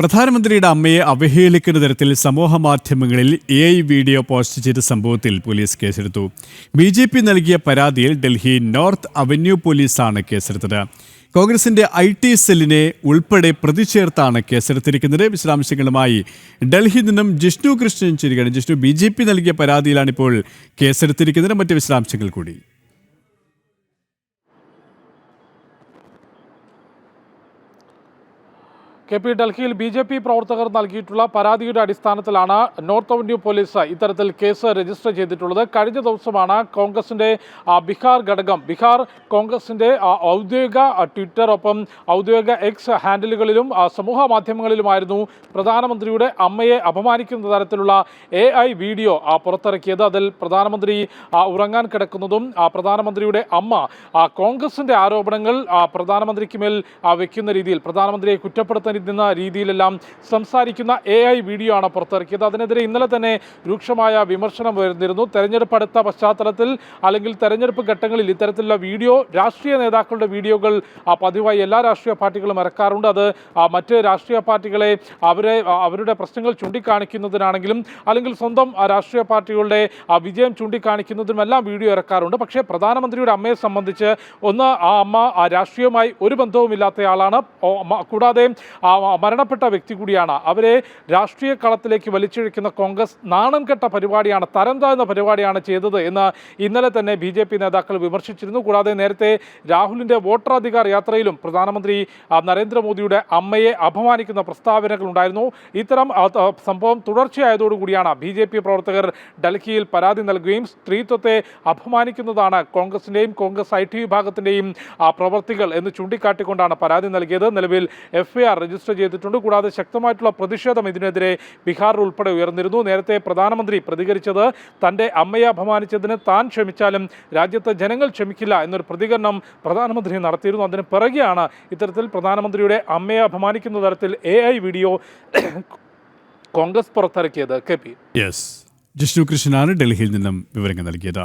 പ്രധാനമന്ത്രിയുടെ അമ്മയെ അവഹേളിക്കുന്ന തരത്തിൽ സമൂഹ മാധ്യമങ്ങളിൽ AI വീഡിയോ പോസ്റ്റ് ചെയ്ത സംഭവത്തിൽ പോലീസ് കേസെടുത്തു. BJP നൽകിയ പരാതിയിൽ ഡൽഹി നോർത്ത് അവന്യൂ പോലീസാണ് കേസെടുത്തത്. കോൺഗ്രസിന്റെ IT സെല്ലിനെ ഉൾപ്പെടെ പ്രതി ചേർത്താണ് കേസെടുത്തിരിക്കുന്നത്. വിശദാംശങ്ങളുമായി ഡൽഹിയിൽ നിന്നും ജിഷ്ണു കൃഷ്ണൻ ചേരുകയാണ്. ജിഷ്ണു, BJP നൽകിയ പരാതിയിലാണ് ഇപ്പോൾ കേസെടുത്തിരിക്കുന്നത്. മറ്റ് വിശദാംശങ്ങൾ കൂടി. ഡൽഹിയിൽ BJP പ്രവർത്തകർ നൽകിയിട്ടുള്ള പരാതിയുടെ അടിസ്ഥാനത്തിലാണ് നോർത്ത് അവന്യൂ പോലീസ് ഇത്തരത്തിൽ കേസ് രജിസ്റ്റർ ചെയ്തിട്ടുള്ളത്. കഴിഞ്ഞ ദിവസമാണ് കോൺഗ്രസിന്റെ ബീഹാർ ഘടകം, ബീഹാർ കോൺഗ്രസിന്റെ ഔദ്യോഗിക ട്വിറ്റർ ഒപ്പം ഔദ്യോഗിക X ഹാൻഡിലുകളിലും സമൂഹ മാധ്യമങ്ങളിലുമായിരുന്നു പ്രധാനമന്ത്രിയുടെ അമ്മയെ അപമാനിക്കുന്ന തരത്തിലുള്ള AI വീഡിയോ പുറത്തിറക്കിയത്. അതിൽ പ്രധാനമന്ത്രി ഉറങ്ങാൻ കിടക്കുന്നതും പ്രധാനമന്ത്രിയുടെ അമ്മ കോൺഗ്രസിന്റെ ആരോപണങ്ങൾ പ്രധാനമന്ത്രിക്ക് മേൽ വെക്കുന്ന രീതിയിൽ, പ്രധാനമന്ത്രിയെ കുറ്റപ്പെടുത്തുന്ന രീതിയിലെല്ലാം സംസാരിക്കുന്ന AI വീഡിയോ ആണ് പുറത്തിറക്കിയത്. അതിനെതിരെ ഇന്നലെ തന്നെ രൂക്ഷമായ വിമർശനം വരുന്നിരുന്നു. തെരഞ്ഞെടുപ്പ് അടുത്ത പശ്ചാത്തലത്തിൽ അല്ലെങ്കിൽ തെരഞ്ഞെടുപ്പ് ഘട്ടങ്ങളിൽ ഇത്തരത്തിലുള്ള വീഡിയോ, രാഷ്ട്രീയ നേതാക്കളുടെ വീഡിയോകൾ പതിവായി എല്ലാ രാഷ്ട്രീയ പാർട്ടികളും ഇറക്കാറുണ്ട്. അത് മറ്റ് രാഷ്ട്രീയ പാർട്ടികളെ അവരുടെ പ്രശ്നങ്ങൾ ചൂണ്ടിക്കാണിക്കുന്നതിനാണെങ്കിലും അല്ലെങ്കിൽ സ്വന്തം രാഷ്ട്രീയ പാർട്ടികളുടെ വിജയം ചൂണ്ടിക്കാണിക്കുന്നതിനുമെല്ലാം വീഡിയോ ഇറക്കാറുണ്ട്. പക്ഷേ പ്രധാനമന്ത്രിയുടെ അമ്മയെ സംബന്ധിച്ച് ഒന്ന്, ആ അമ്മ രാഷ്ട്രീയവുമായി ഒരു ബന്ധവുമില്ലാത്തയാളാണ്. കൂടാതെ മരണപ്പെട്ട വ്യക്തി കൂടിയാണ്. അവരെ രാഷ്ട്രീയ കളത്തിലേക്ക് വലിച്ചിഴക്കുന്ന കോൺഗ്രസ് നാണം കെട്ട പരിപാടിയാണ്, തരം താഴ്ന്ന പരിപാടിയാണ് ചെയ്തത് എന്ന് ഇന്നലെ തന്നെ BJP നേതാക്കൾ വിമർശിച്ചിരുന്നു. കൂടാതെ നേരത്തെ രാഹുലിന്റെ വോട്ടറാധികാർ യാത്രയിലും പ്രധാനമന്ത്രി നരേന്ദ്രമോദിയുടെ അമ്മയെ അപമാനിക്കുന്ന പ്രസ്താവനകൾ ഉണ്ടായിരുന്നു. ഇത്തരം സംഭവം തുടർച്ചയായതോടുകൂടിയാണ് BJP പ്രവർത്തകർ ഡൽഹിയിൽ പരാതി നൽകുകയും സ്ത്രീത്വത്തെ അപമാനിക്കുന്നതാണ് കോൺഗ്രസിന്റെയും കോൺഗ്രസ് IT വിഭാഗത്തിന്റെയും പ്രവർത്തികൾ എന്ന് ചൂണ്ടിക്കാട്ടിക്കൊണ്ടാണ് പരാതി നൽകിയത്. നിലവിൽ FIR രജിസ്റ്റർ ചെയ്തിട്ടുണ്ട്. കൂടാതെ ശക്തമായിട്ടുള്ള പ്രതിഷേധം ഇതിനെതിരെ ബീഹാറിൽ ഉൾപ്പെടെ ഉയർന്നിരുന്നു. നേരത്തെ പ്രധാനമന്ത്രി പ്രതികരിച്ചത് തൻ്റെ അമ്മയെ അപമാനിച്ചതിന് താൻ ക്ഷമിച്ചാലും രാജ്യത്തെ ജനങ്ങൾ ക്ഷമിക്കില്ല എന്നൊരു പ്രതികരണം പ്രധാനമന്ത്രി നടത്തിയിരുന്നു. അതിന് പിറകെയാണ് ഇത്തരത്തിൽ പ്രധാനമന്ത്രിയുടെ അമ്മയെ അപമാനിക്കുന്ന തരത്തിൽ AI വീഡിയോ കോൺഗ്രസ് പുറത്തിറക്കിയത്. ജിഷ്ണു കൃഷ്ണനാണ് ഡൽഹിയിൽ നിന്നും വിവരങ്ങൾ നൽകിയത്.